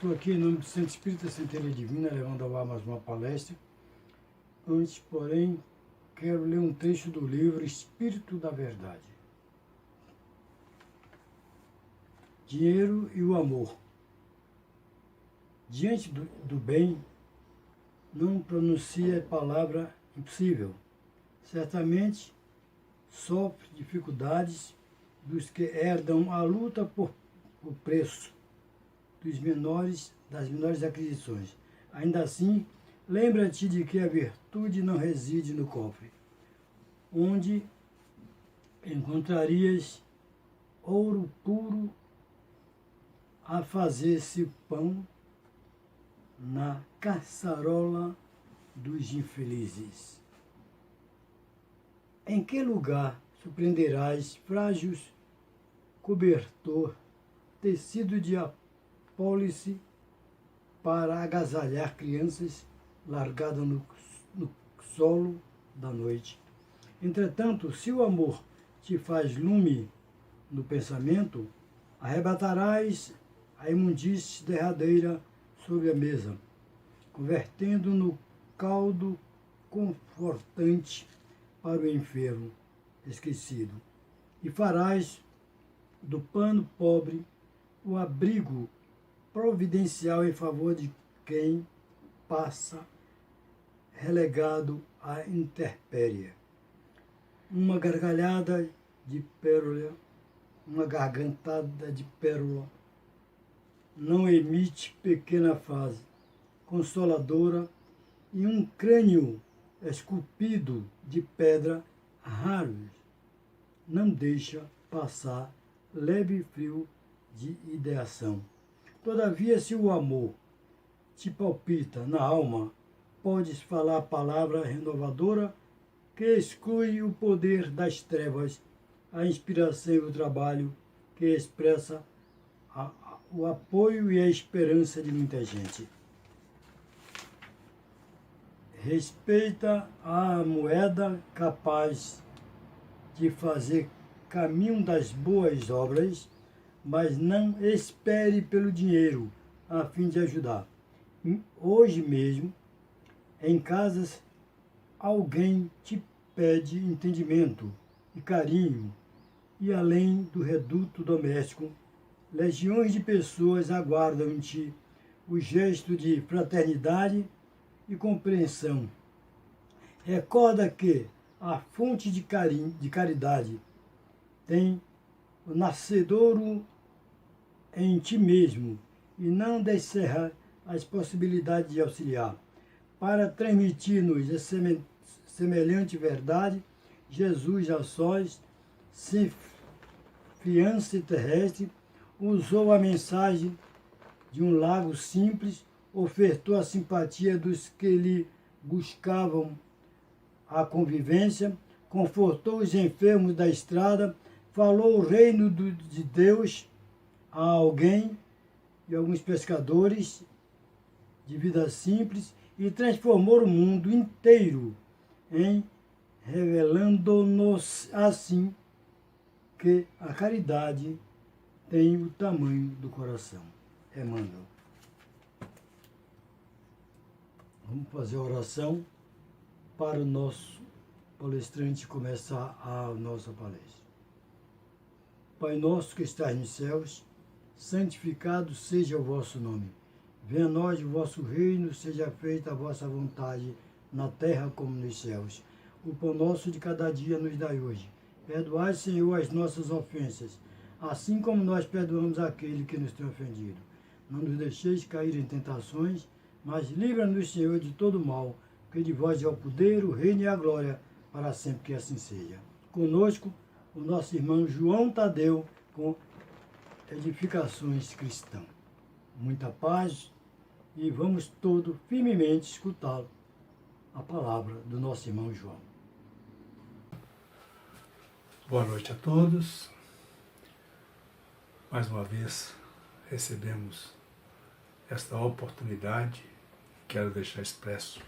estou aqui em nome do Centro Espírita Centelha Divina, levando ao ar mais uma palestra. Antes, porém, quero ler um trecho do livro Espírito da Verdade. Dinheiro e o amor. Diante do bem, não pronuncia a palavra impossível. Certamente sofre dificuldades dos que herdam a luta por preço das menores aquisições. Ainda assim, lembra-te de que a virtude não reside no cofre, onde encontrarias ouro puro a fazer-se pão na caçarola dos infelizes. Em que lugar surpreenderás frágil cobertor, tecido de apólice para agasalhar crianças largadas no solo da noite? Entretanto, se o amor te faz lume no pensamento, arrebatarás a imundície derradeira sobre a mesa, convertendo no caldo confortante para o enfermo esquecido, e farás do pano pobre o abrigo providencial em favor de quem passa relegado à intempérie. Uma gargalhada de pérola, uma gargantada de pérola, não emite pequena frase consoladora, e um crânio esculpido de pedra raros não deixa passar leve frio de ideação. Todavia, se o amor te palpita na alma, podes falar a palavra renovadora que exclui o poder das trevas, a inspiração e o trabalho que expressa o apoio e a esperança de muita gente. Respeita a moeda capaz de fazer caminho das boas obras, mas não espere pelo dinheiro a fim de ajudar. Hoje mesmo, em casas, alguém te pede entendimento e carinho, e além do reduto doméstico, legiões de pessoas aguardam em ti o gesto de fraternidade e compreensão. Recorda que a fonte de caridade tem o nascedouro em ti mesmo, e não descerra as possibilidades de auxiliar. Para transmitir-nos a semelhante verdade, Jesus a sós, sem fiança terrestre, usou a mensagem de um lago simples, ofertou a simpatia dos que lhe buscavam a convivência, confortou os enfermos da estrada, falou o reino de Deus a alguém e alguns pescadores de vida simples e transformou o mundo inteiro revelando-nos assim que a caridade tem o tamanho do coração. Emmanuel. Vamos fazer a oração para o nosso palestrante começar a nossa palestra. Pai nosso que estás nos céus, santificado seja o vosso nome. Venha a nós o vosso reino, seja feita a vossa vontade, na terra como nos céus. O pão nosso de cada dia nos dai hoje. Perdoai, Senhor, as nossas ofensas, assim como nós perdoamos aquele que nos tem ofendido. Não nos deixeis cair em tentações, mas livra-nos, Senhor, de todo mal, porque de vós é o poder, o reino e a glória, para sempre que assim seja. Conosco, o nosso irmão João Tadeu, com Edificações Cristãs. Muita paz e vamos todos firmemente escutar a palavra do nosso irmão João. Boa noite a todos. Mais uma vez recebemos esta oportunidade. Quero deixar expresso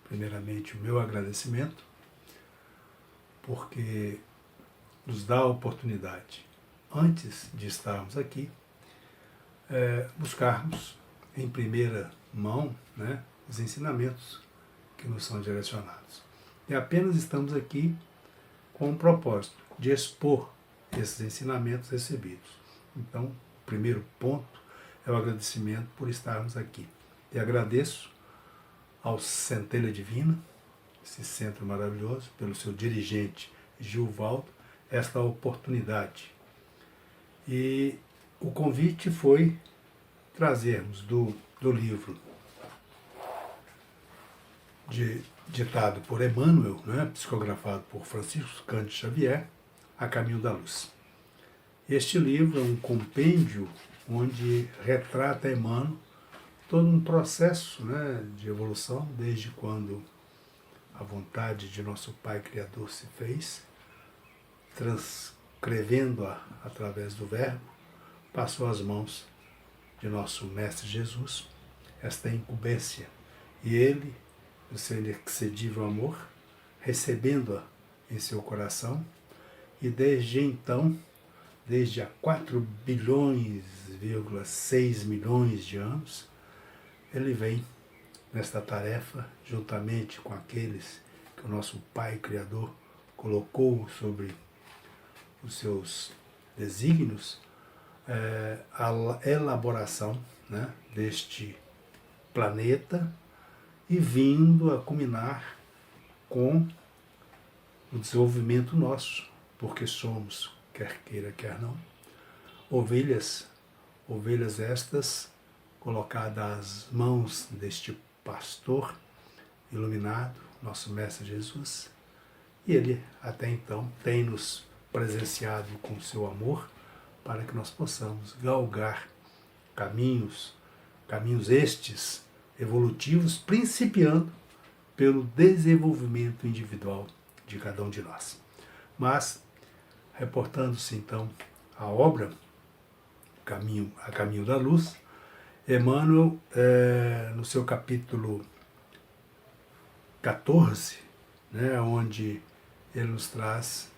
primeiramente o meu agradecimento, porque nos dá a oportunidade, antes de estarmos aqui, buscarmos em primeira mão, né, os ensinamentos que nos são direcionados. E apenas estamos aqui com o propósito de expor esses ensinamentos recebidos. Então, o primeiro ponto é o agradecimento por estarmos aqui. E agradeço ao Centelha Divina, esse centro maravilhoso, pelo seu dirigente Gilvaldo, esta oportunidade. E o convite foi trazermos do livro ditado por Emmanuel, né, psicografado por Francisco Cândido Xavier, A Caminho da Luz. Este livro é um compêndio onde retrata Emmanuel todo um processo, né, de evolução, desde quando a vontade de nosso Pai Criador se fez, transcrevendo-a através do Verbo, passou às mãos de nosso Mestre Jesus esta incumbência. E ele, no seu inexcedível amor, recebendo-a em seu coração, e desde então, desde há 4,6 bilhões de anos, ele vem nesta tarefa, juntamente com aqueles que o nosso Pai Criador colocou sobre os seus desígnios, a elaboração, né, deste planeta, e vindo a culminar com o desenvolvimento nosso, porque somos, quer queira, quer não, ovelhas estas colocadas às mãos deste pastor iluminado, nosso Mestre Jesus, e ele até então tem nos presenciado com seu amor para que nós possamos galgar caminhos estes evolutivos, principiando pelo desenvolvimento individual de cada um de nós. Mas, reportando-se então à obra A Caminho da Luz, Emmanuel, no seu capítulo 14, né, onde ele nos traz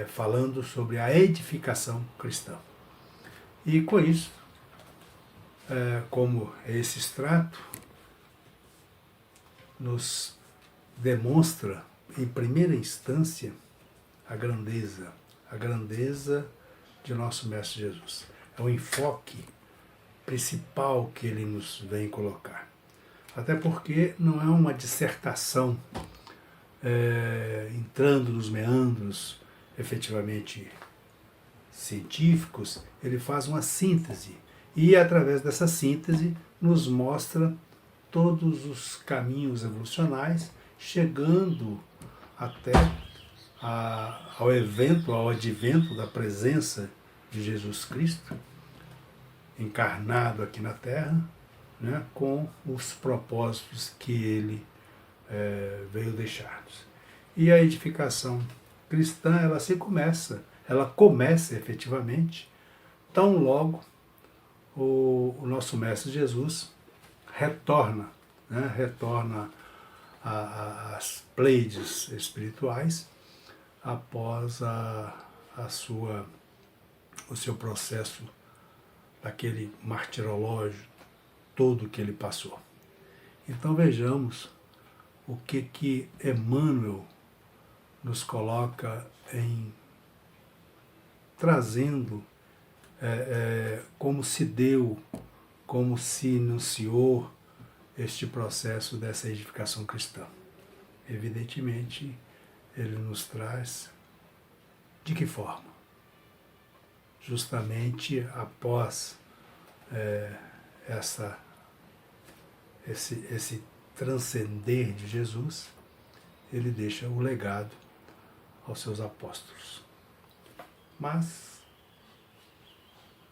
falando sobre a edificação cristã. E com isso, como esse extrato nos demonstra, em primeira instância, a grandeza de nosso Mestre Jesus. É o enfoque principal que ele nos vem colocar. Até porque não é uma dissertação entrando nos meandros efetivamente científicos, ele faz uma síntese. E, através dessa síntese, nos mostra todos os caminhos evolucionais, chegando até ao advento da presença de Jesus Cristo, encarnado aqui na Terra, né, com os propósitos que ele veio deixar-nos. E a edificação cristã, ela começa efetivamente, tão logo o nosso Mestre Jesus retorna às pleiades espirituais após o seu processo daquele martirológio todo que ele passou. Então vejamos o que Emmanuel nos coloca trazendo como se deu, como se iniciou este processo dessa edificação cristã. Evidentemente, ele nos traz de que forma? Justamente após esse transcender de Jesus, ele deixa o legado aos seus apóstolos. Mas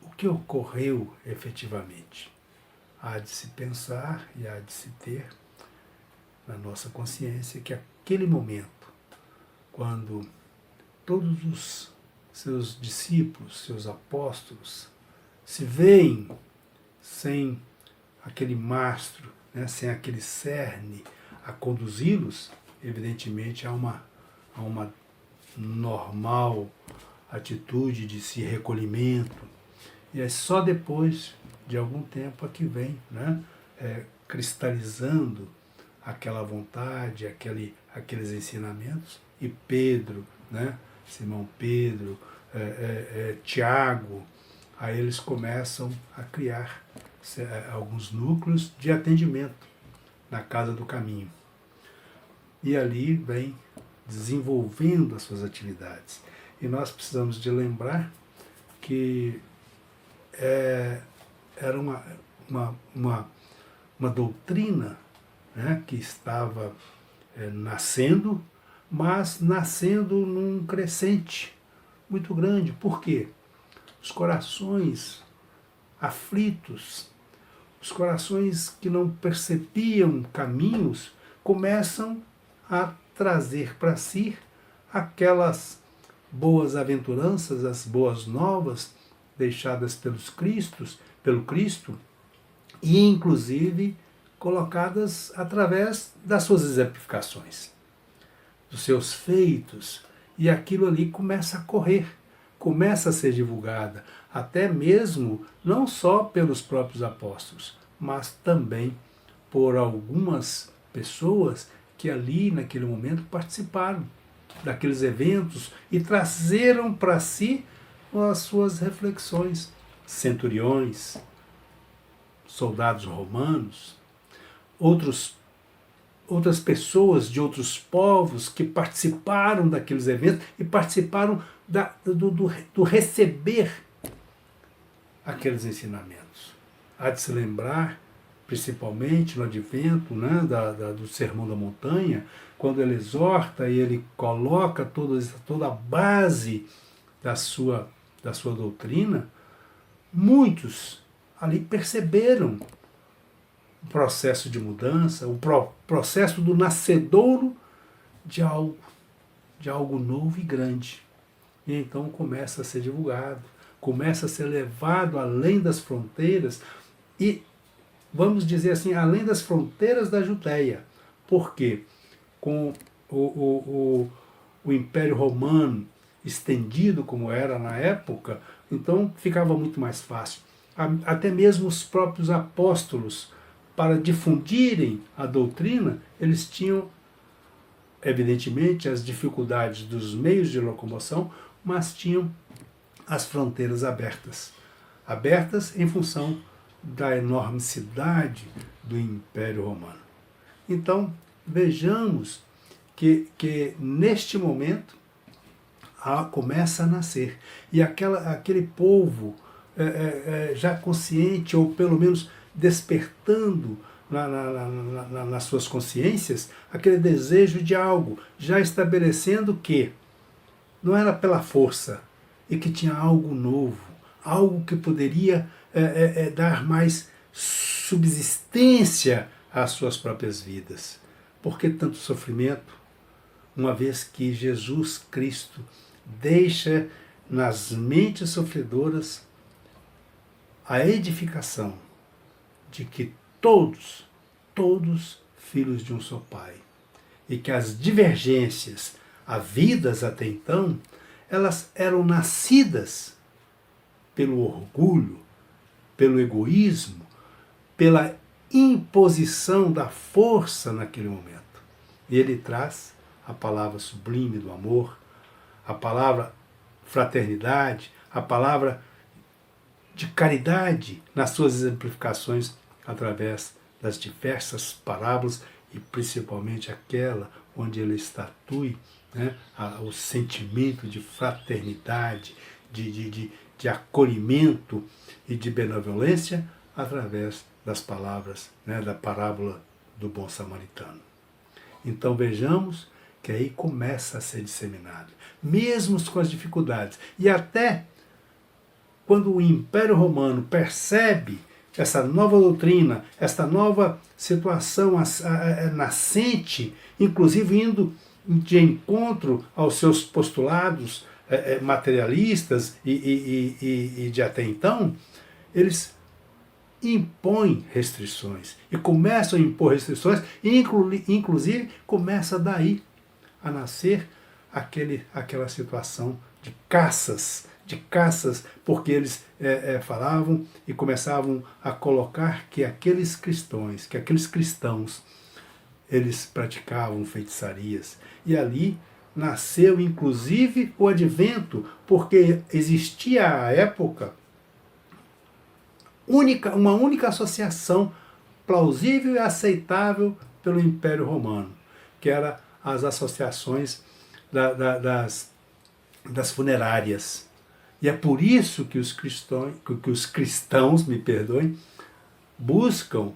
o que ocorreu efetivamente? Há de se pensar e há de se ter na nossa consciência que aquele momento, quando todos os seus discípulos, seus apóstolos, se veem sem aquele mastro, né, sem aquele cerne a conduzi-los, evidentemente há uma normal atitude de se recolhimento, e é só depois de algum tempo aqui vem, né, cristalizando aquela vontade, aqueles ensinamentos. E Pedro, né, Simão Pedro, Tiago, aí eles começam a criar alguns núcleos de atendimento na Casa do Caminho. E ali vem desenvolvendo as suas atividades. E nós precisamos de lembrar que era uma doutrina, né, que estava nascendo, mas nascendo num crescente muito grande. Por quê? Os corações aflitos, os corações que não percebiam caminhos, começam a trazer para si aquelas boas aventuranças, as boas novas deixadas pelo Cristo, e inclusive colocadas através das suas exemplificações, dos seus feitos, e aquilo ali começa a correr, começa a ser divulgada, até mesmo não só pelos próprios apóstolos, mas também por algumas pessoas que ali naquele momento participaram daqueles eventos e trazeram para si as suas reflexões. Centuriões, soldados romanos, outras pessoas de outros povos que participaram daqueles eventos e participaram do receber aqueles ensinamentos. Há de se lembrar, principalmente no advento, né, do Sermão da Montanha, quando ele exorta e ele coloca toda a base da sua doutrina, muitos ali perceberam o processo de mudança, o processo do nascedouro de algo novo e grande. E então começa a ser divulgado, começa a ser levado além das fronteiras e, vamos dizer assim, além das fronteiras da Judéia. Por quê? Com o Império Romano estendido como era na época, então ficava muito mais fácil. Até mesmo os próprios apóstolos, para difundirem a doutrina, eles tinham, evidentemente, as dificuldades dos meios de locomoção, mas tinham as fronteiras abertas em função da enormidade do Império Romano. Então, vejamos que neste momento começa a nascer. E aquele povo já consciente, ou pelo menos despertando nas suas consciências, aquele desejo de algo, já estabelecendo que não era pela força, e que tinha algo novo, algo que poderia dar mais subsistência às suas próprias vidas. Por que tanto sofrimento? Uma vez que Jesus Cristo deixa nas mentes sofredoras a edificação de que todos filhos de um só Pai, e que as divergências havidas até então, elas eram nascidas pelo orgulho, pelo egoísmo, pela imposição da força naquele momento. E ele traz a palavra sublime do amor, a palavra fraternidade, a palavra de caridade nas suas exemplificações através das diversas parábolas, e principalmente aquela onde ele estatui, né, o sentimento de fraternidade, de acolhimento e de benevolência através das palavras, né, da parábola do bom samaritano. Então vejamos que aí começa a ser disseminado, mesmo com as dificuldades. E até quando o Império Romano percebe essa nova doutrina, essa nova situação nascente, inclusive indo de encontro aos seus postulados materialistas e de até então, eles impõem restrições e começam a impor restrições, e inclusive começa daí a nascer aquela situação de caças de caças, porque eles falavam e começavam a colocar que aqueles cristãos, eles praticavam feitiçarias. E ali nasceu inclusive o advento, porque existia à época uma única associação plausível e aceitável pelo Império Romano, que era as associações das funerárias. E é por isso que os cristãos, me perdoem, buscam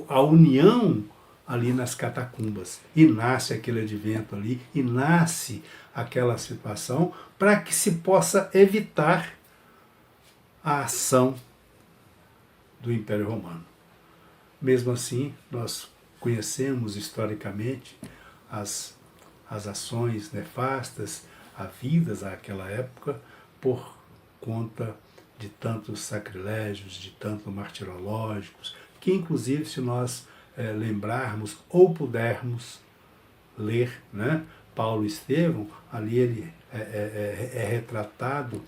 a união ali nas catacumbas. E nasce aquele advento ali, e nasce aquela situação para que se possa evitar a ação do Império Romano. Mesmo assim, nós conhecemos historicamente as ações nefastas havidas àquela época por conta de tantos sacrilégios, de tantos martirológicos, que inclusive se nós lembrarmos ou pudermos ler, né, Paulo e Estevão, ali ele é retratado,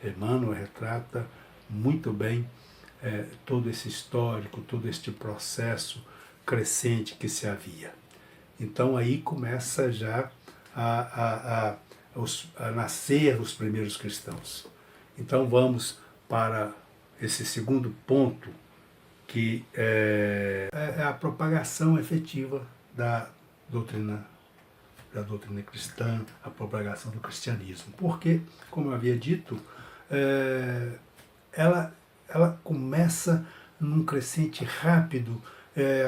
Emmanuel retrata muito bem todo esse histórico, todo este processo crescente que se havia. Então aí começa já a nascer os primeiros cristãos. Então vamos para esse segundo ponto, que é a propagação efetiva da doutrina cristã, a propagação do cristianismo. Porque, como eu havia dito, ela começa num crescente rápido,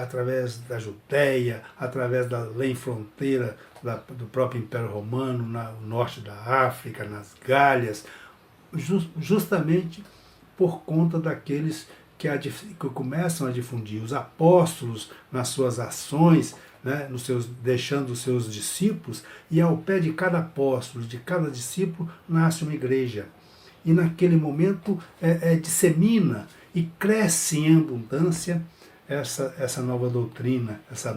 através da Judéia, através da lei fronteira do próprio Império Romano, no norte da África, nas Gálias, justamente por conta daqueles que começam a difundir. Os apóstolos, nas suas ações, né, deixando os seus discípulos, e ao pé de cada apóstolo, de cada discípulo, nasce uma igreja. E naquele momento dissemina e cresce em abundância essa nova doutrina, essa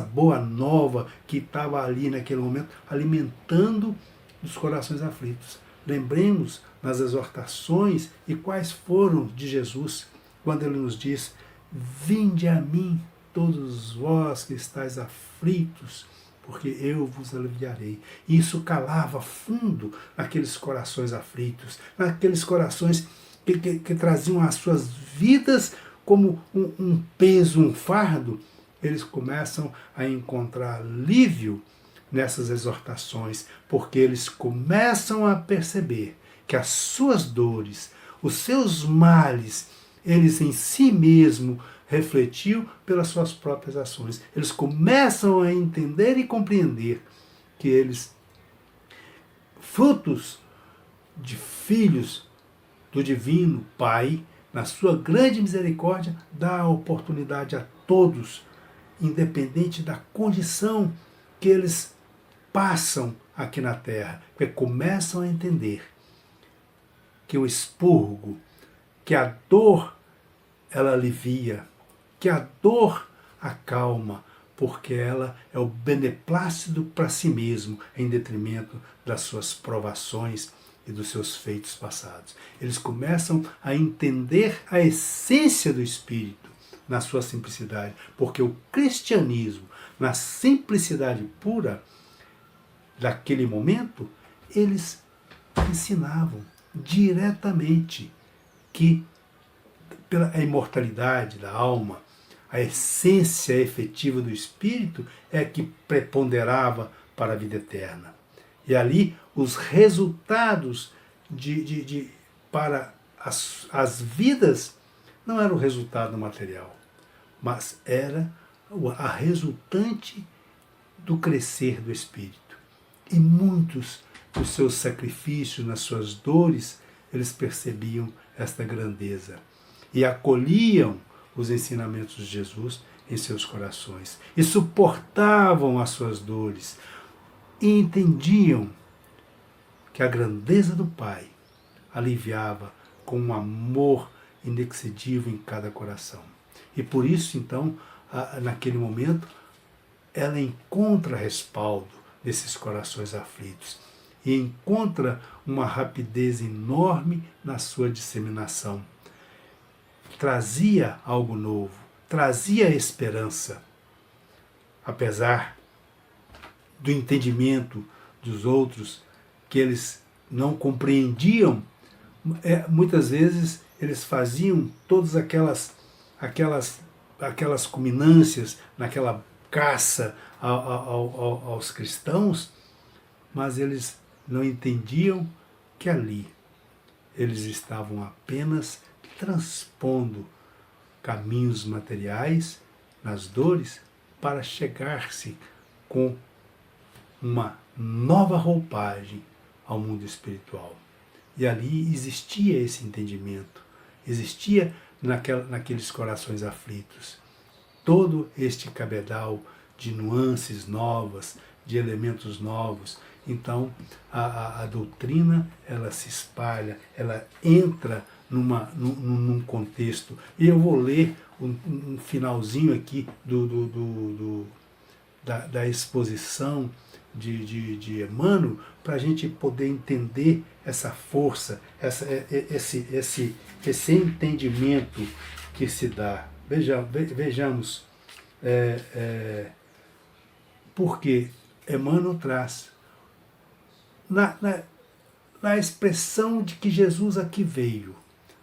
boa nova que estava ali naquele momento alimentando os corações aflitos. Lembremos nas exortações e quais foram de Jesus, quando ele nos diz: vinde a mim todos vós que estáis aflitos, porque eu vos aliviarei. E isso calava fundo naqueles corações aflitos, naqueles corações que traziam as suas vidas como um peso, um fardo. Eles começam a encontrar alívio nessas exortações, porque eles começam a perceber que as suas dores, os seus males, eles em si mesmo refletiam pelas suas próprias ações. Eles começam a entender e compreender que eles, frutos de filhos do Divino Pai, na sua grande misericórdia, dá a oportunidade a todos, independente da condição que eles passam aqui na Terra, porque começam a entender que o expurgo, que a dor, ela alivia, que a dor acalma, porque ela é o beneplácito para si mesmo, em detrimento das suas provações e dos seus feitos passados. Eles começam a entender a essência do Espírito na sua simplicidade, porque o cristianismo, na simplicidade pura daquele momento, eles ensinavam diretamente que pela imortalidade da alma, a essência efetiva do Espírito é que preponderava para a vida eterna. E ali os resultados para as vidas não era o resultado material, mas era a resultante do crescer do Espírito. E muitos dos seus sacrifícios, nas suas dores, eles percebiam esta grandeza e acolhiam os ensinamentos de Jesus em seus corações e suportavam as suas dores e entendiam que a grandeza do Pai aliviava com um amor inexcedível em cada coração. E por isso, então, naquele momento, ela encontra respaldo desses corações aflitos e encontra uma rapidez enorme na sua disseminação. Trazia algo novo, trazia esperança, apesar do entendimento dos outros que eles não compreendiam. Muitas vezes eles faziam todas aquelas culminâncias naquela caça aos cristãos, mas eles não entendiam que ali eles estavam apenas transpondo caminhos materiais nas dores para chegar-se com uma nova roupagem ao mundo espiritual. E ali existia esse entendimento, existia naqueles corações aflitos todo este cabedal de nuances novas, de elementos novos. Então a doutrina, ela se espalha, ela entra num contexto. E eu vou ler um finalzinho aqui da exposição de Emmanuel, para a gente poder entender essa força, esse entendimento que se dá. Vejamos, porque Emmanuel traz na expressão de que Jesus aqui veio,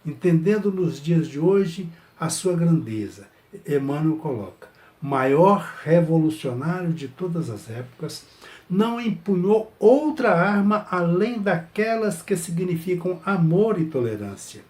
entendendo nos dias de hoje a sua grandeza. Emmanuel coloca: maior revolucionário de todas as épocas, não empunhou outra arma além daquelas que significam amor e tolerância,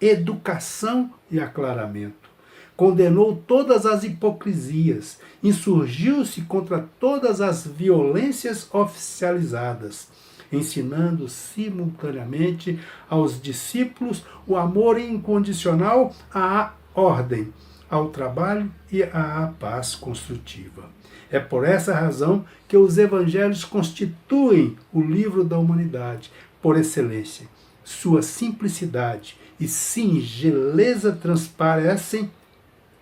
educação e aclaramento. Condenou todas as hipocrisias, insurgiu-se contra todas as violências oficializadas, ensinando simultaneamente aos discípulos o amor incondicional à ordem, ao trabalho e à paz construtiva. É por essa razão que os evangelhos constituem o livro da humanidade por excelência. Sua simplicidade e singeleza transparecem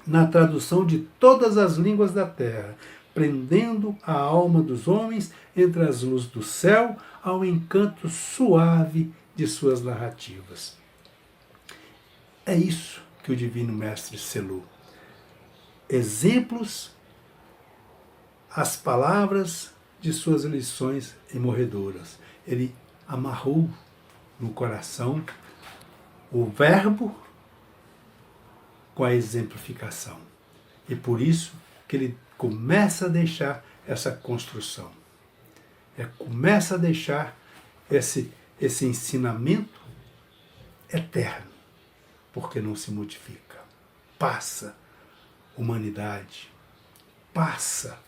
na tradução de todas as línguas da terra, prendendo a alma dos homens entre as luzes do céu ao encanto suave de suas narrativas. É isso que o Divino Mestre selou. Exemplos, as palavras de suas lições imorredoras. Ele amarrou no coração o verbo com a exemplificação. E por isso que ele começa a deixar essa construção. Começa a deixar esse ensinamento eterno, porque não se modifica. Passa humanidade, passa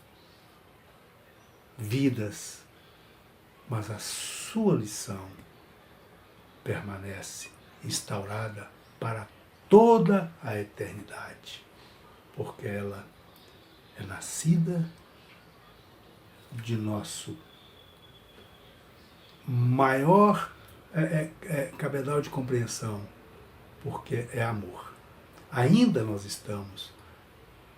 vidas, mas a sua lição permanece instaurada para toda a eternidade, porque ela é nascida de nosso maior cabedal de compreensão, porque é amor. Ainda nós estamos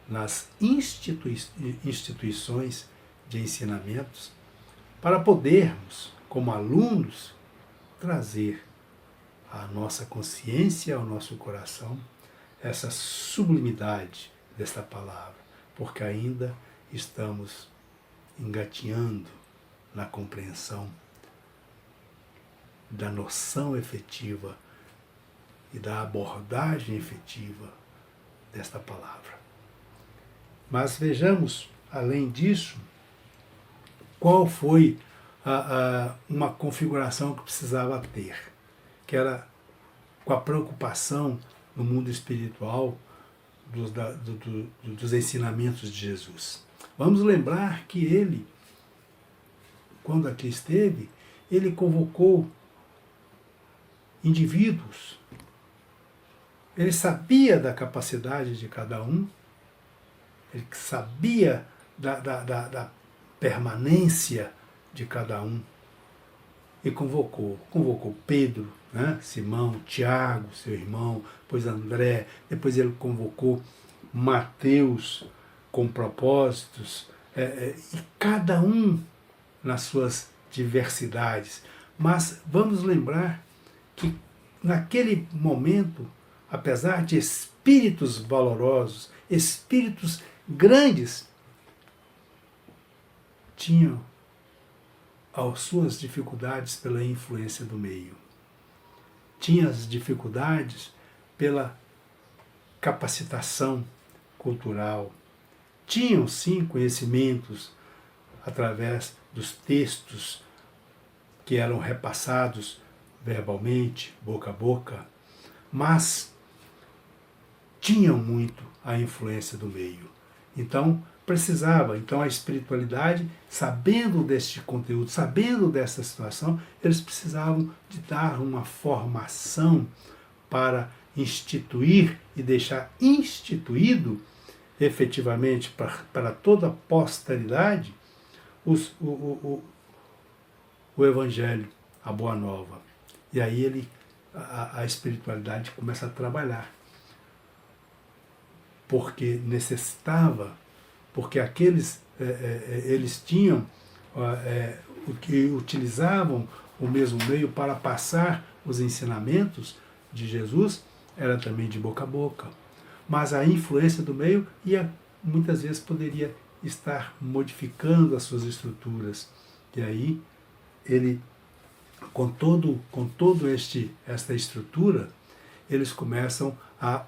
nas instituições de ensinamentos para podermos, como alunos, trazer à nossa consciência, ao nosso coração, essa sublimidade desta palavra, porque ainda estamos engatinhando na compreensão da noção efetiva e da abordagem efetiva desta palavra. Mas vejamos, além disso, qual foi uma configuração que precisava ter, que era com a preocupação no mundo espiritual dos ensinamentos de Jesus. Vamos lembrar que ele, quando aqui esteve, ele convocou indivíduos. Ele sabia da capacidade de cada um, ele sabia da permanência de cada um, e convocou Pedro, né? Simão, Tiago, seu irmão, depois André, depois ele convocou Mateus com propósitos, e cada um, nas suas diversidades. Mas vamos lembrar que naquele momento, apesar de espíritos valorosos, espíritos grandes, tinham as suas dificuldades pela influência do meio. Tinham as dificuldades pela capacitação cultural. Tinham, sim, conhecimentos através dos textos que eram repassados verbalmente, boca a boca, mas tinham muito a influência do meio. Então, então a espiritualidade, sabendo deste conteúdo, sabendo dessa situação, eles precisavam de dar uma formação para instituir e deixar instituído efetivamente para toda a posteridade o Evangelho, a Boa Nova. E aí a espiritualidade começa a trabalhar. Porque necessitava, porque eles tinham, o que utilizavam o mesmo meio para passar os ensinamentos de Jesus, era também de boca a boca. Mas a influência do meio muitas vezes poderia estar modificando as suas estruturas. E aí ele, com todo esta estrutura, eles começam a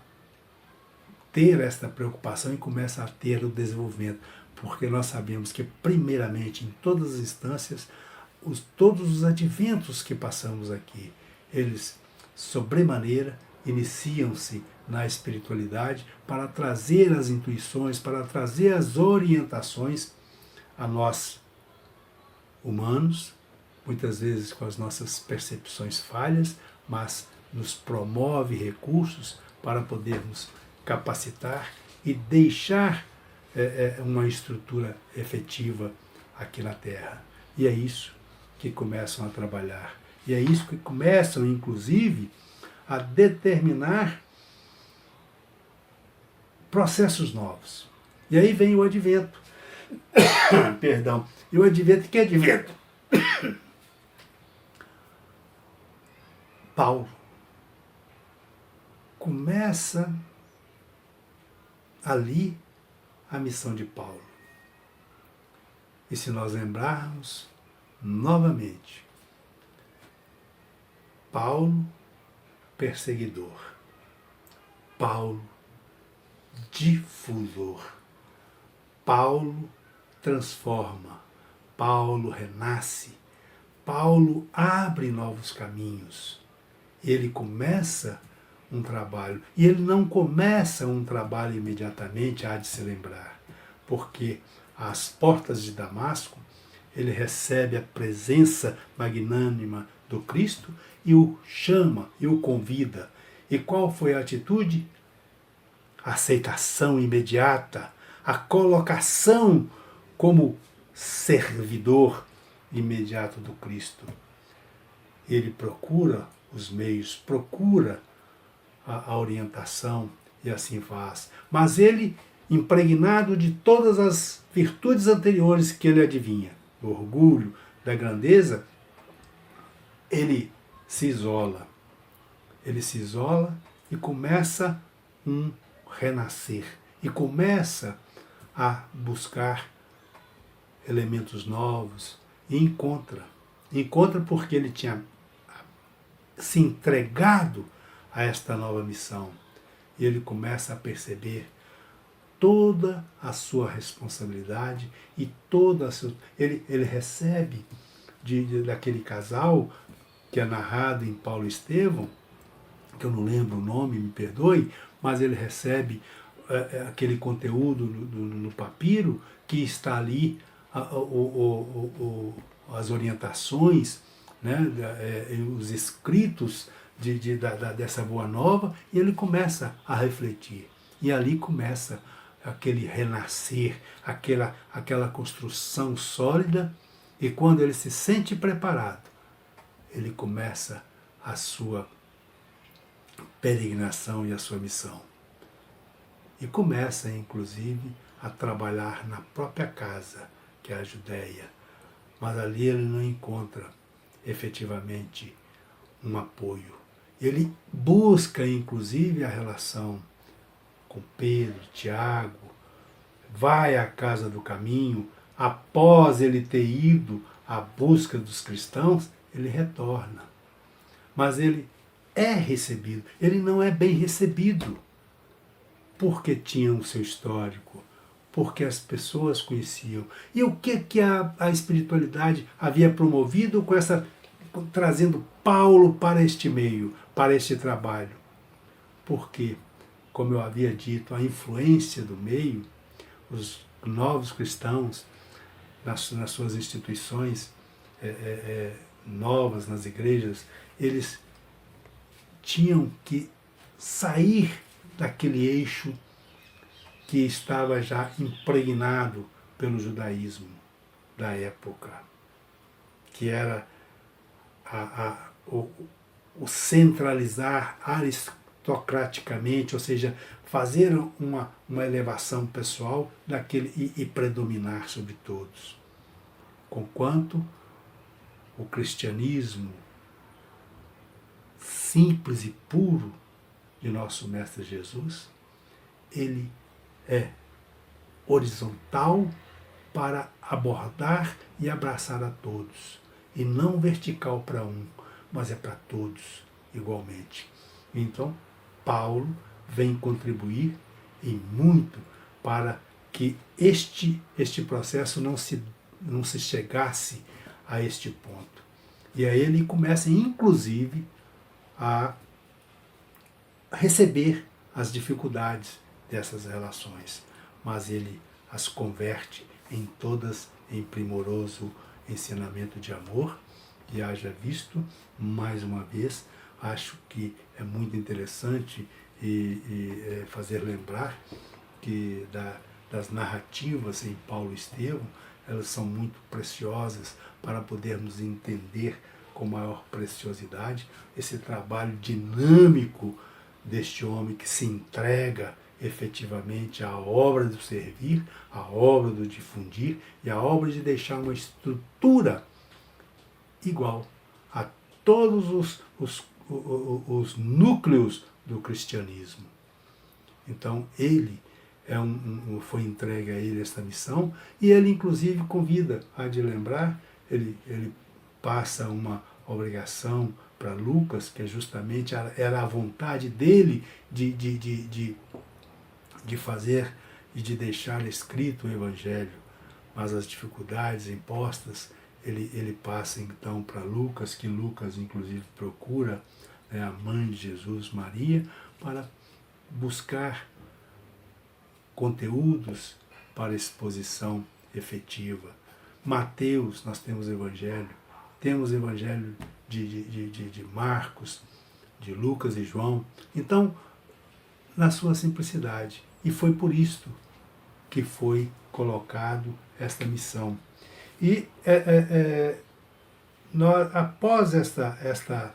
ter esta preocupação e começam a ter o desenvolvimento. Porque nós sabemos que, primeiramente, em todas as instâncias, todos os adventos que passamos aqui, eles, sobremaneira, iniciam-se na espiritualidade para trazer as intuições, para trazer as orientações a nós, humanos, muitas vezes com as nossas percepções falhas, mas nos promove recursos para podermos capacitar e deixar uma estrutura efetiva aqui na Terra. E é isso que começam a trabalhar. E é isso que começam, inclusive, a determinar processos novos. E aí vem o advento. Perdão. E o advento, que é advento? Paulo começa ali a missão de Paulo. E se nós lembrarmos novamente, Paulo perseguidor, Paulo difusor, Paulo transforma, Paulo renasce, Paulo abre novos caminhos. Ele começa um trabalho, e ele não começa um trabalho imediatamente, há de se lembrar, porque às portas de Damasco ele recebe a presença magnânima do Cristo e o chama e o convida. E qual foi a atitude? A aceitação imediata, a colocação como servidor imediato do Cristo. Ele procura os meios, procura a orientação e assim faz. Mas ele, impregnado de todas as virtudes anteriores que ele adivinha, do orgulho, da grandeza, ele se isola. Ele se isola e começa um renascer. E começa a buscar elementos novos e encontra. Encontra porque ele tinha se entregado a esta nova missão. E ele começa a perceber toda a sua responsabilidade e toda a sua... Ele recebe daquele casal que é narrado em Paulo e Estevão, que eu não lembro o nome, me perdoe, mas ele recebe aquele conteúdo no papiro que está ali, as orientações, né, os escritos dessa boa nova, e ele começa a refletir. E ali começa aquele renascer, aquela construção sólida, e quando ele se sente preparado, ele começa a sua peregrinação e a sua missão. E começa, inclusive, a trabalhar na própria casa, que é a Judéia, mas ali ele não encontra efetivamente um apoio. Ele busca, inclusive, a relação com Pedro, Tiago, vai à casa do caminho, após ele ter ido à busca dos cristãos, ele retorna. Mas ele é recebido, ele não é bem recebido, porque tinha o seu histórico, porque as pessoas conheciam. E o que a espiritualidade havia promovido trazendo Paulo para este meio, para este trabalho? Porque, como eu havia dito, a influência do meio, os novos cristãos, nas suas instituições novas, nas igrejas, eles tinham que sair daquele eixo que estava já impregnado pelo judaísmo da época, que era o centralizar aristocraticamente, ou seja, fazer uma elevação pessoal daquele e predominar sobre todos. Conquanto o cristianismo simples e puro de nosso Mestre Jesus, ele é horizontal para abordar e abraçar a todos, e não vertical para um, mas é para todos igualmente. Então, Paulo vem contribuir e muito para que este processo não se chegasse a este ponto. E aí ele começa, inclusive, a receber as dificuldades dessas relações, mas ele as converte em todas em primoroso ensinamento de amor. E haja visto, mais uma vez, acho que é muito interessante fazer lembrar que das narrativas em Paulo e Estevão, elas são muito preciosas para podermos entender com maior preciosidade esse trabalho dinâmico deste homem que se entrega efetivamente à obra do servir, à obra do difundir e à obra de deixar uma estrutura igual a todos os núcleos do cristianismo. Então ele foi entregue a ele esta missão, e ele inclusive convida, há de lembrar, ele passa uma obrigação para Lucas, que justamente era a vontade dele de fazer e de deixar escrito o Evangelho, mas as dificuldades impostas, ele passa então para Lucas, que Lucas inclusive procura, né, a mãe de Jesus, Maria, para buscar conteúdos para exposição efetiva. Mateus, nós temos Evangelho de Marcos, de Lucas e João. Então, na sua simplicidade. E foi por isto que foi colocado esta missão. E após esta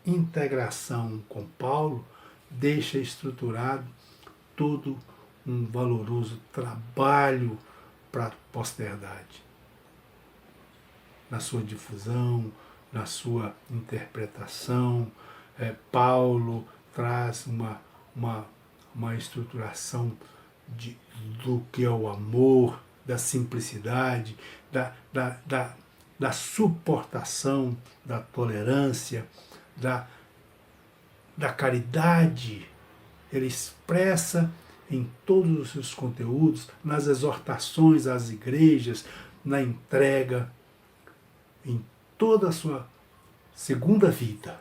integração com Paulo, deixa estruturado todo um valoroso trabalho para a posteridade. Na sua difusão, na sua interpretação, Paulo traz uma estruturação do que é o amor, da simplicidade, da suportação, da tolerância, da caridade. Ele expressa em todos os seus conteúdos, nas exortações às igrejas, na entrega, em toda a sua segunda vida.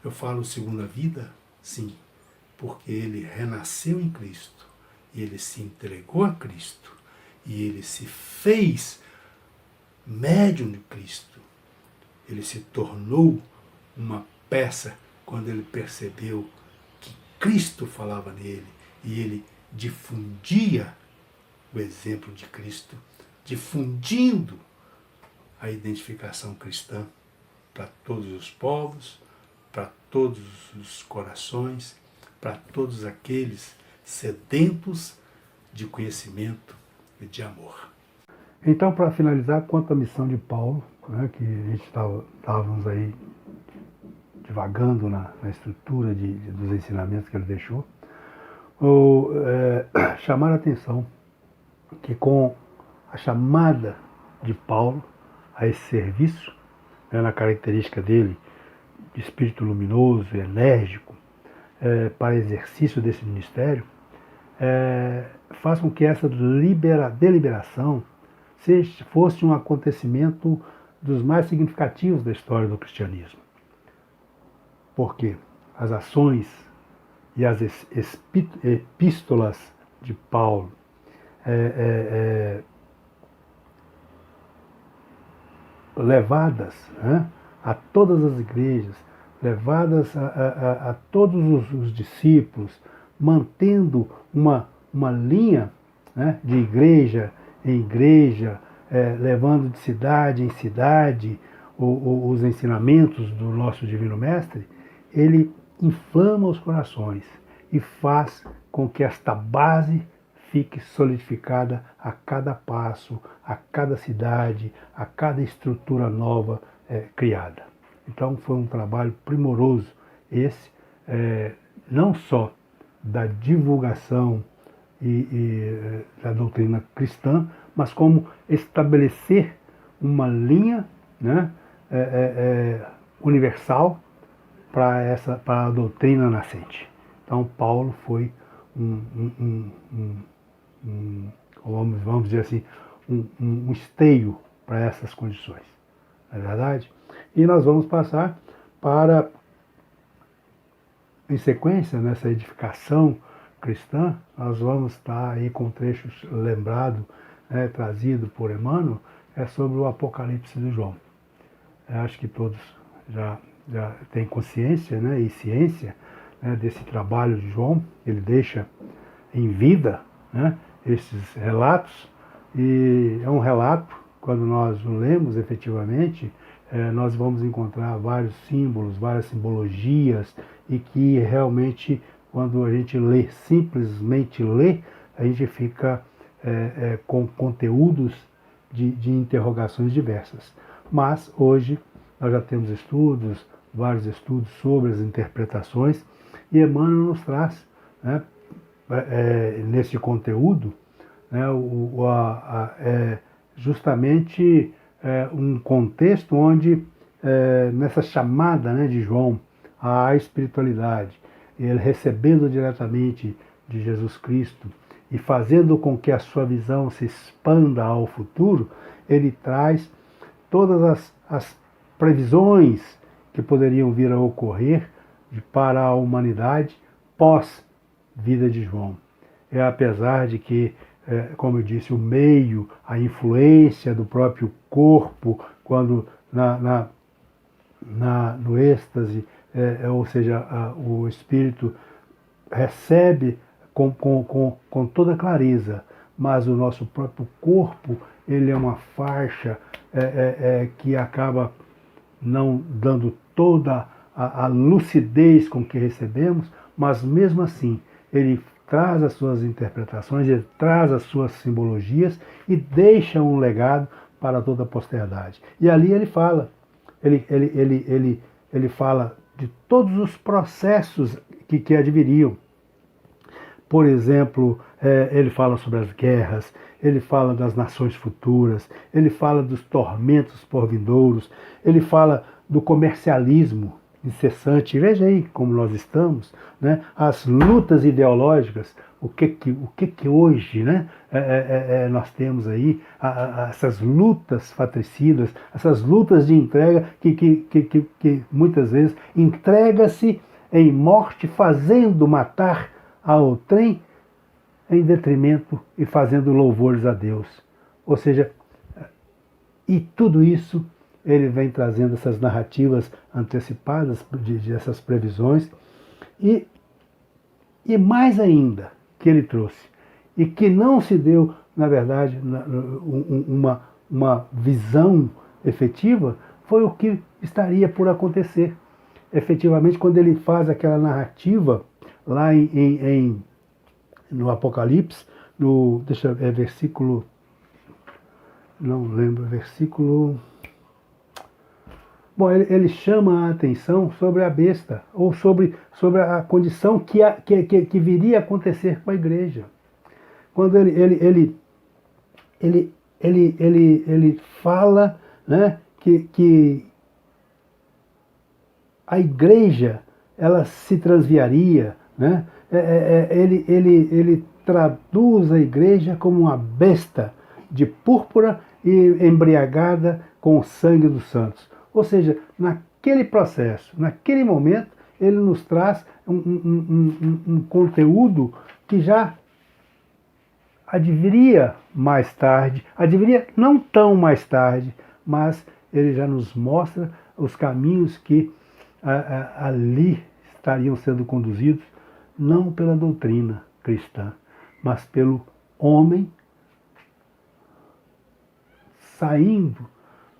Eu falo segunda vida? Sim, porque ele renasceu em Cristo, e ele se entregou a Cristo, e ele se fez médium de Cristo. Ele se tornou uma peça quando ele percebeu que Cristo falava nele, e ele difundia o exemplo de Cristo, difundindo a identificação cristã para todos os povos, para todos os corações, para todos aqueles sedentos de conhecimento e de amor. Então, para finalizar, quanto à missão de Paulo, né, que a gente estávamos aí divagando na estrutura dos ensinamentos que ele deixou, chamar a atenção que com a chamada de Paulo a esse serviço, né, na característica dele de espírito luminoso, enérgico, para exercício desse ministério, faz com que essa deliberação fosse um acontecimento dos mais significativos da história do cristianismo. Porque as ações e as epístolas de Paulo levadas, né, a todas as igrejas, levadas a todos os discípulos, mantendo uma linha, né, de igreja em igreja, levando de cidade em cidade os ensinamentos do nosso Divino Mestre, ele inflama os corações e faz com que esta base fique solidificada a cada passo, a cada cidade, a cada estrutura nova criada. Então foi um trabalho primoroso esse, não só da divulgação e da doutrina cristã, mas como estabelecer uma linha, né, universal para a doutrina nascente. Então Paulo foi vamos dizer assim, um esteio para essas condições, não é verdade? E nós vamos passar para, em sequência, nessa edificação cristã, nós vamos estar aí com trechos lembrados, trazido por Emmanuel, sobre o Apocalipse de João. Eu acho que todos já têm consciência, né, e ciência, né, desse trabalho de João. Ele deixa em vida, né, esses relatos, e é um relato, quando nós o lemos efetivamente, nós vamos encontrar vários símbolos, várias simbologias, e que realmente, quando a gente lê, simplesmente lê, a gente fica com conteúdos de interrogações diversas. Mas hoje nós já temos vários estudos sobre as interpretações, e Emmanuel nos traz, né, nesse conteúdo, né, justamente um contexto onde, nessa chamada, né, de João à espiritualidade, ele recebendo diretamente de Jesus Cristo e fazendo com que a sua visão se expanda ao futuro, ele traz todas as previsões que poderiam vir a ocorrer para a humanidade pós-vida de João. Apesar de que, como eu disse, o meio, a influência do próprio corpo, quando no êxtase, ou seja, o espírito recebe com toda clareza, mas o nosso próprio corpo, ele é uma faixa que acaba não dando toda a lucidez com que recebemos, mas mesmo assim ele traz as suas interpretações, ele traz as suas simbologias e deixa um legado para toda a posteridade. E ali ele fala, ele fala de todos os processos que adviriam. Por exemplo, ele fala sobre as guerras, ele fala das nações futuras, ele fala dos tormentos por vindouros, ele fala do comercialismo incessante. Veja aí como nós estamos, né? As lutas ideológicas, o que hoje, né, nós temos aí, essas lutas fratricidas, essas lutas de entrega que muitas vezes entrega-se em morte, fazendo matar ao trem em detrimento e fazendo louvores a Deus. Ou seja, e tudo isso ele vem trazendo essas narrativas antecipadas dessas previsões e mais ainda que ele trouxe e que não se deu, na verdade, uma visão efetiva, foi o que estaria por acontecer. Efetivamente, quando ele faz aquela narrativa lá no Apocalipse, versículo não lembro, versículo... Bom, ele chama a atenção sobre a besta, ou sobre a condição que viria a acontecer com a igreja. Quando ele fala, né, que a igreja ela se transviaria, né? Ele traduz a igreja como uma besta de púrpura e embriagada com o sangue dos santos. Ou seja, naquele processo, naquele momento, ele nos traz um conteúdo que já adviria mais tarde, adviria não tão mais tarde, mas ele já nos mostra os caminhos que ali estariam sendo conduzidos, não pela doutrina cristã, mas pelo homem saindo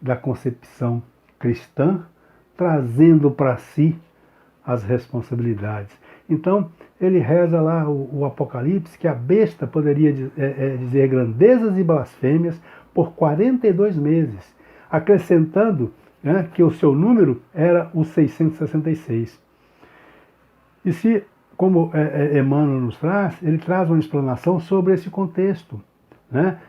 da concepção cristã, trazendo para si as responsabilidades. Então, ele reza lá o Apocalipse, que a besta poderia dizer grandezas e blasfêmias por 42 meses, acrescentando, né, que o seu número era o 666. E se, como Emmanuel nos traz, ele traz uma explanação sobre esse contexto, né?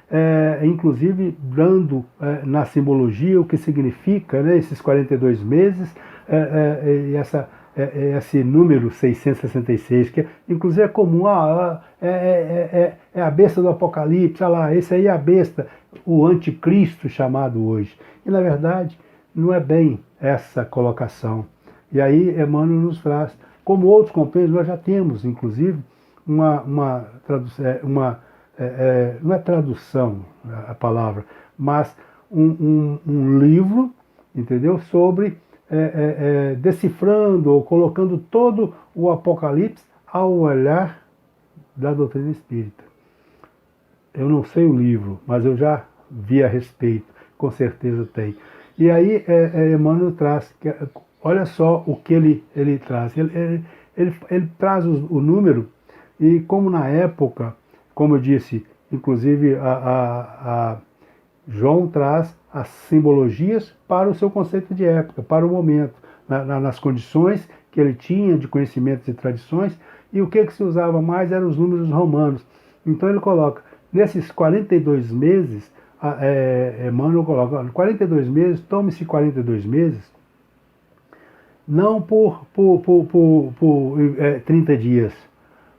Inclusive dando na simbologia o que significa, né, esses 42 meses e esse número 666, que inclusive é comum, é a besta do Apocalipse, olha lá, esse aí é a besta, o anticristo chamado hoje. E na verdade não é bem essa colocação. E aí Emmanuel nos traz, como outros companheiros, nós já temos inclusive uma tradução, não é tradução a palavra, mas um livro, entendeu? Sobre decifrando ou colocando todo o Apocalipse ao olhar da doutrina espírita. Eu não sei o livro, mas eu já vi a respeito, com certeza tem. E aí Emmanuel traz, olha só o que ele traz. Ele traz o número, e como na época, como eu disse, inclusive a João traz as simbologias para o seu conceito de época, para o momento, nas condições que ele tinha de conhecimentos e tradições, e o que se usava mais eram os números romanos. Então ele coloca, nesses 42 meses, Emmanuel coloca, 42 meses, tome-se 42 meses, não por 30 dias,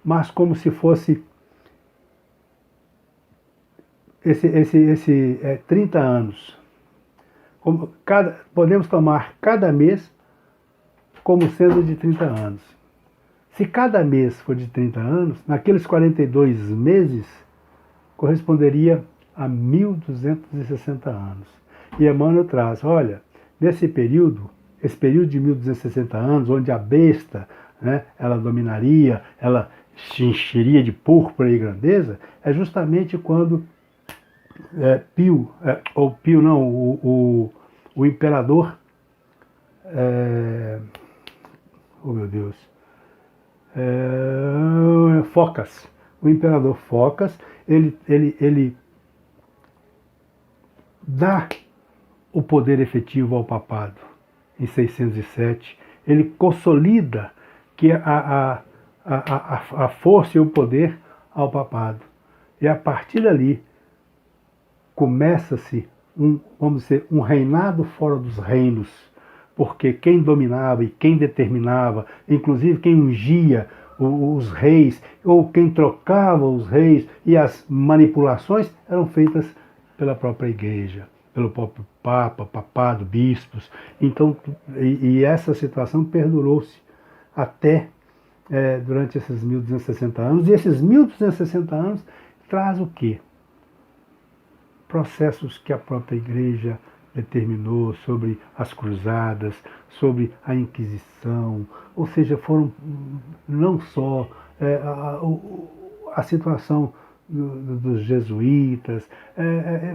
mas como se fosse esse 30 anos. Podemos tomar cada mês como sendo de 30 anos. Se cada mês for de 30 anos, naqueles 42 meses, corresponderia a 1.260 anos. E Emmanuel traz, olha, esse período de 1.260 anos, onde a besta, né, ela dominaria, ela se encheria de púrpura e grandeza, é justamente quando o imperador, oh meu Deus, Focas, o imperador Focas, ele dá o poder efetivo ao papado em 607, ele consolida que a força e o poder ao papado, e a partir dali começa-se vamos dizer, um reinado fora dos reinos, porque quem dominava e quem determinava, inclusive quem ungia os reis, ou quem trocava os reis, e as manipulações eram feitas pela própria igreja, pelo próprio papa, papado, bispos. Então, e essa situação perdurou-se até durante esses 1.260 anos, e esses 1.260 anos traz o quê? Processos que a própria igreja determinou sobre as cruzadas, sobre a Inquisição, ou seja, foram não só a situação dos jesuítas,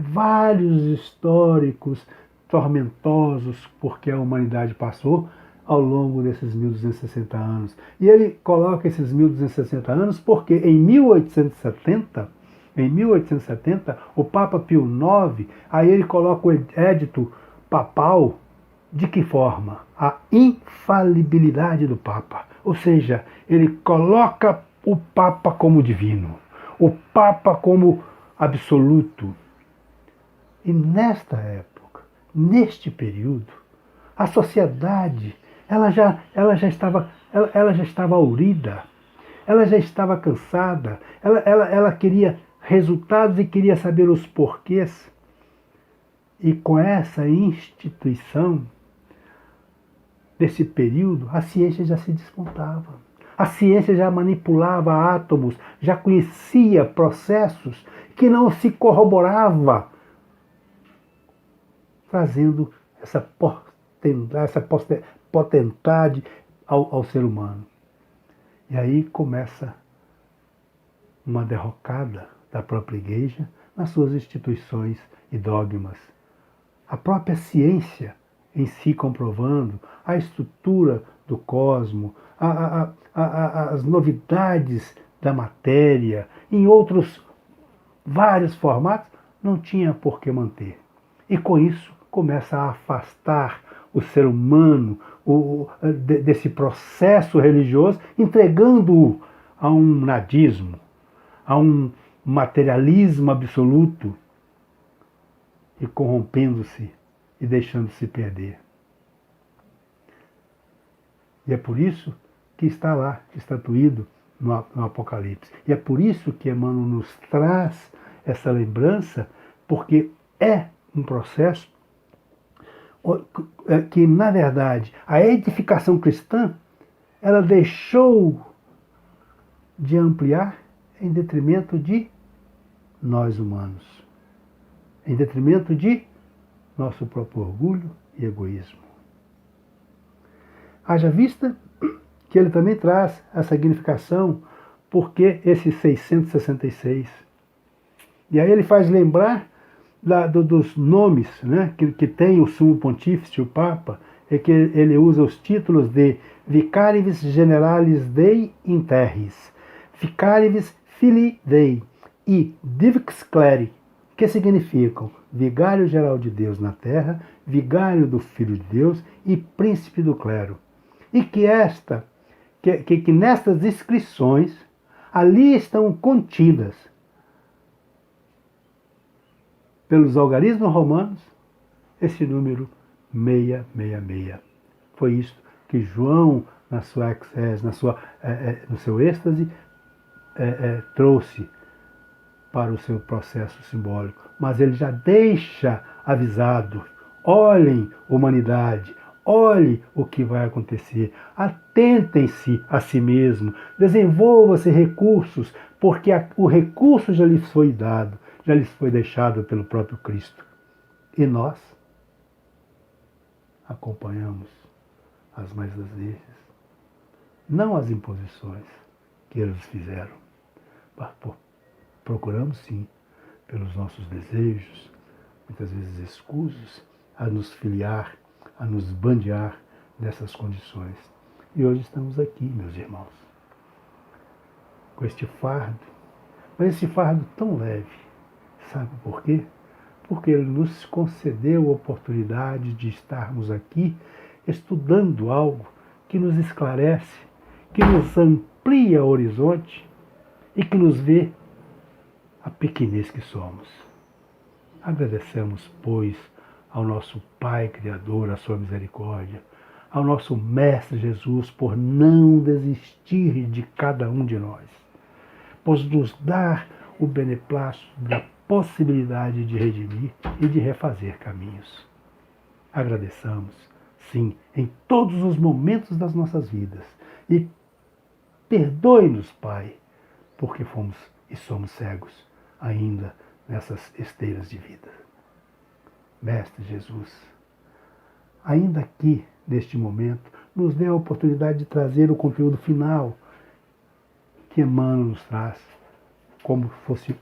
vários históricos tormentosos porque a humanidade passou ao longo desses 1.260 anos. E ele coloca esses 1.260 anos porque em 1870 em 1870, o Papa Pio IX, aí ele coloca o édito papal. De que forma? A infalibilidade do Papa. Ou seja, ele coloca o Papa como divino, o Papa como absoluto. E nesta época, neste período, a sociedade ela já estava aurida, ela já estava cansada, ela queria resultados e queria saber os porquês. E com essa instituição, desse período, a ciência já se despontava. A ciência já manipulava átomos, já conhecia processos que não se corroborava, trazendo essa potentade ao ser humano. E aí começa uma derrocada da própria igreja nas suas instituições e dogmas. A própria ciência em si comprovando a estrutura do cosmos, as novidades da matéria, em outros vários formatos, não tinha por que manter. E com isso começa a afastar o ser humano desse processo religioso, entregando-o a um nadismo, a um materialismo absoluto e corrompendo-se e deixando-se perder. E é por isso que está lá, estatuído no Apocalipse. E é por isso que Emmanuel nos traz essa lembrança, porque é um processo que, na verdade, a edificação cristã, ela deixou de ampliar em detrimento de nós humanos, em detrimento de nosso próprio orgulho e egoísmo. Haja vista que ele também traz a significação, porque esse 666. E aí ele faz lembrar dos nomes, né, que tem o sumo pontífice, o Papa, é que ele usa os títulos de Vicarivis Generalis Dei in Terris, Vicarivis Filii Dei e Divix Cleri, que significam Vigário Geral de Deus na Terra, Vigário do Filho de Deus e Príncipe do Clero. E que nestas inscrições ali estão contidas pelos algarismos romanos esse número 666. Foi isso que João, na sua exégese, no seu êxtase, trouxe para o seu processo simbólico. Mas ele já deixa avisado: olhem, humanidade, olhe o que vai acontecer, atentem-se a si mesmo, desenvolvam-se recursos, porque o recurso já lhes foi dado, já lhes foi deixado pelo próprio Cristo. E nós acompanhamos as mais das vezes, não as imposições que eles fizeram, mas procuramos sim, pelos nossos desejos, muitas vezes escusos, a nos filiar, a nos bandear dessas condições. E hoje estamos aqui, meus irmãos, com este fardo, mas esse fardo tão leve. Sabe por quê? Porque ele nos concedeu a oportunidade de estarmos aqui estudando algo que nos esclarece, que nos amplia o horizonte e que nos vê a pequenez que somos. Agradecemos, pois, ao nosso Pai Criador, a sua misericórdia, ao nosso Mestre Jesus por não desistir de cada um de nós, por nos dar o beneplácito da possibilidade de redimir e de refazer caminhos. Agradeçamos, sim, em todos os momentos das nossas vidas. E perdoe-nos, Pai, porque fomos e somos cegos ainda nessas esteiras de vida. Mestre Jesus, ainda aqui, neste momento, nos dê a oportunidade de trazer o conteúdo final que Emmanuel nos traz, como fosse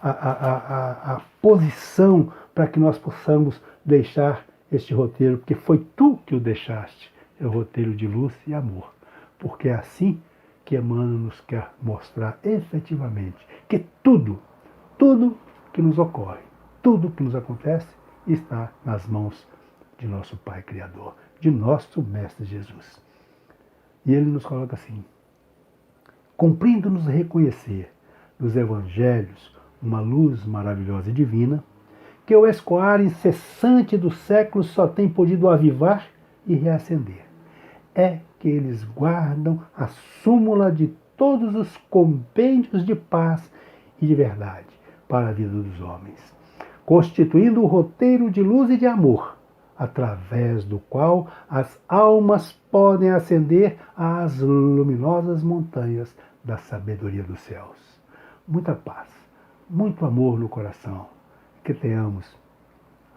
a posição para que nós possamos deixar este roteiro, porque foi tu que o deixaste, é o roteiro de luz e amor, porque é assim que Emmanuel nos quer mostrar efetivamente que tudo que nos ocorre, tudo que nos acontece está nas mãos de nosso Pai Criador, de nosso Mestre Jesus. E ele nos coloca assim: cumprindo-nos reconhecer nos Evangelhos uma luz maravilhosa e divina, que o escoar incessante dos séculos só tem podido avivar e reacender. É que eles guardam a súmula de todos os compêndios de paz e de verdade para a vida dos homens, constituindo o roteiro de luz e de amor, através do qual as almas podem ascender às luminosas montanhas da sabedoria dos céus. Muita paz, muito amor no coração, que tenhamos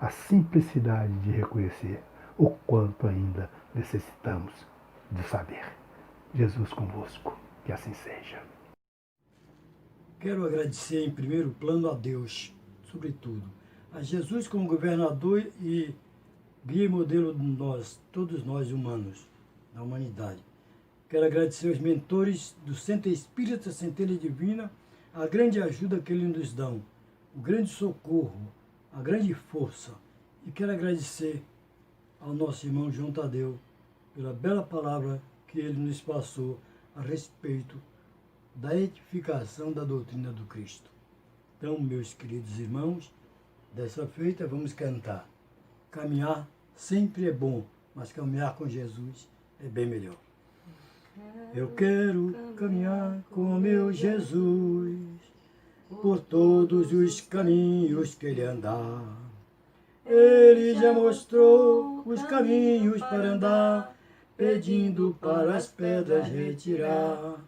a simplicidade de reconhecer o quanto ainda necessitamos de saber. Jesus convosco, que assim seja. Quero agradecer em primeiro plano a Deus, sobretudo, a Jesus como governador e guia e modelo de nós, todos nós humanos, da humanidade. Quero agradecer aos mentores do Centro Espírita Centelha Divina, a grande ajuda que eles nos dão, o grande socorro, a grande força. E quero agradecer ao nosso irmão João Tadeu pela bela palavra que ele nos passou a respeito da edificação da doutrina do Cristo. Então, meus queridos irmãos, dessa feita vamos cantar. Caminhar sempre é bom, mas caminhar com Jesus é bem melhor. Eu quero caminhar com meu Jesus por todos os caminhos que ele andar. Ele já mostrou os caminhos para andar, pedindo para as pedras retirar.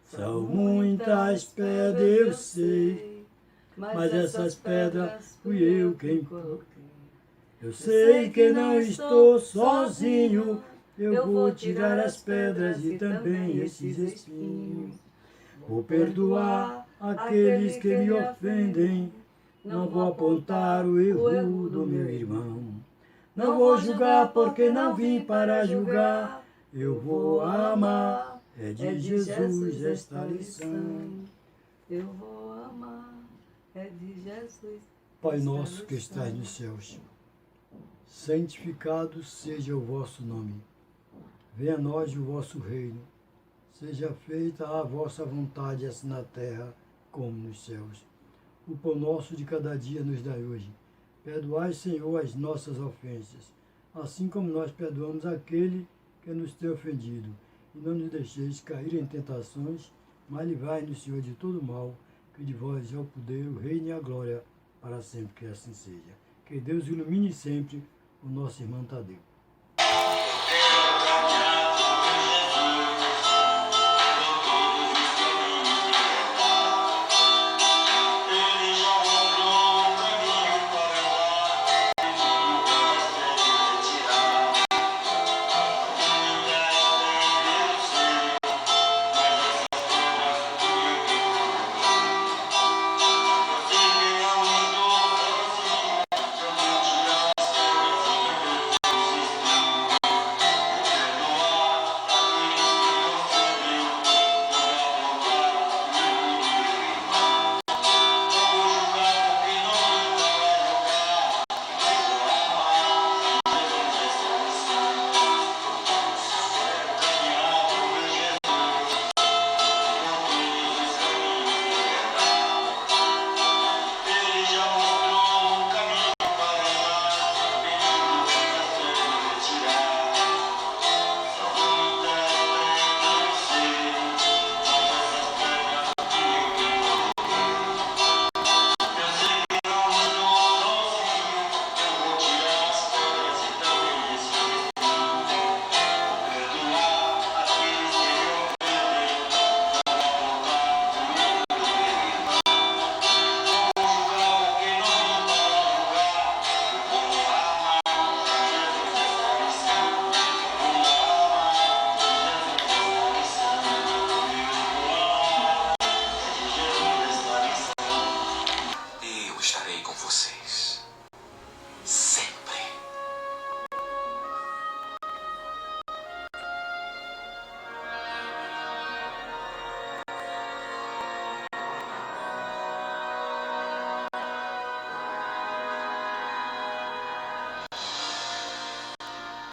São muitas pedras, eu sei, mas essas pedras fui eu quem coloquei. Eu sei que não estou sozinho, eu vou tirar as pedras e também esses espinhos. Vou perdoar aqueles que me ofendem, não vou apontar o erro do meu irmão. Não vou julgar porque não vim para julgar, eu vou amar, é de Jesus esta lição. Eu vou amar, é de Jesus. Pai nosso que estás nos céus, santificado seja o vosso nome. Venha a nós o vosso reino. Seja feita a vossa vontade, assim na terra como nos céus. O pão nosso de cada dia nos dai hoje. Perdoai, Senhor, as nossas ofensas, assim como nós perdoamos aquele que nos tem ofendido. E não nos deixeis cair em tentações, mas livrai-nos, Senhor, de todo mal, que de vós é o poder, o reino e a glória, para sempre que assim seja. Que Deus ilumine sempre o nosso irmão Tadeu.